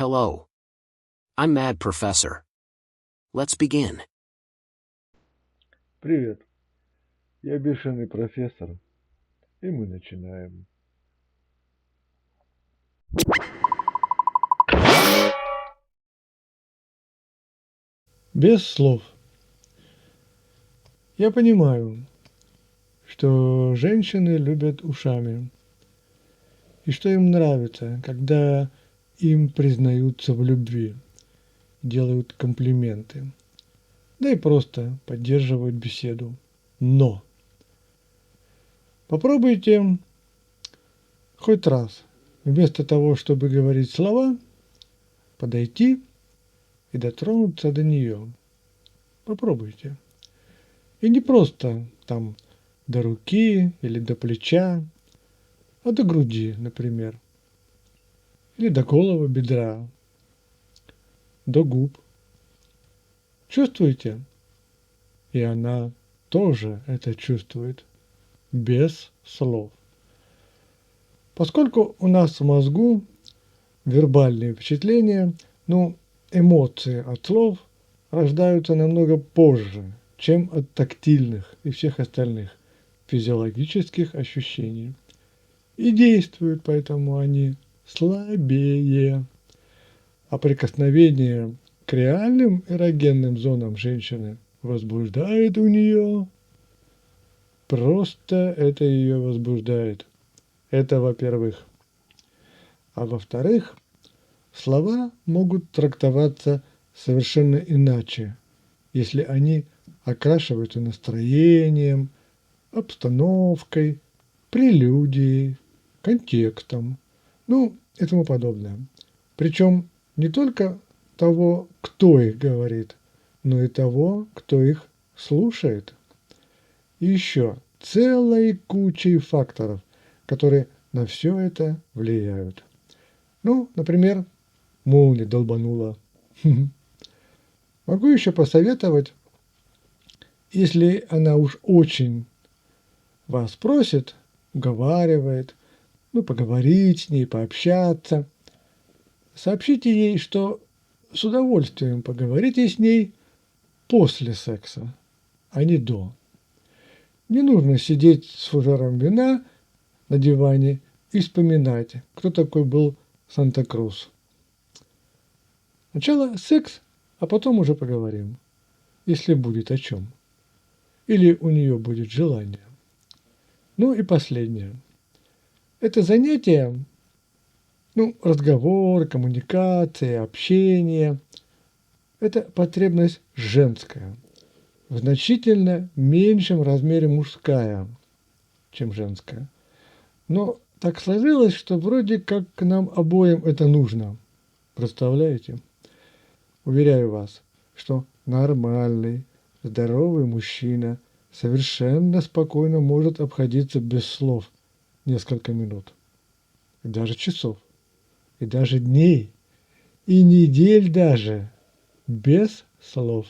Hello. I'm Mad Professor. Let's begin. Привет, я бешеный профессор, и мы начинаем. Без слов. Я понимаю, что женщины любят ушами, и что им нравится, когда им признаются в любви, делают комплименты, да и просто поддерживают беседу. Но попробуйте хоть раз, вместо того, чтобы говорить слова, подойти и дотронуться до нее. Попробуйте. И не просто там до руки или до плеча, а до груди, например. Или до голого бедра, до губ. Чувствуете? И она тоже это чувствует, без слов. Поскольку у нас в мозгу вербальные впечатления, эмоции от слов рождаются намного позже, чем от тактильных и всех остальных физиологических ощущений. И действуют поэтому они слабее. А прикосновение к реальным эрогенным зонам женщины возбуждает у нее. Просто это ее возбуждает. Это во-первых. А во-вторых, слова могут трактоваться совершенно иначе, если они окрашиваются настроением, обстановкой, прелюдией, контекстом, и тому подобное. Причем не только того, кто их говорит, но и того, кто их слушает. И еще целой кучей факторов, которые на все это влияют. Например, молния долбанула. Могу еще посоветовать, если она уж очень вас просит, уговаривает, поговорить с ней, пообщаться, сообщите ей, что с удовольствием поговорите с ней после секса, а не до. Не нужно сидеть с фужером вина на диване и вспоминать, кто такой был Санта-Крус. Сначала секс, а потом уже поговорим, если будет о чем. Или у нее будет желание. И последнее. Это занятие, разговор, коммуникация, общение, это потребность женская, в значительно меньшем размере мужская, чем женская. Но так сложилось, что вроде как нам обоим это нужно. Представляете? Уверяю вас, что нормальный, здоровый мужчина совершенно спокойно может обходиться без слов несколько минут, и даже часов, и даже дней, и недель даже, без слов.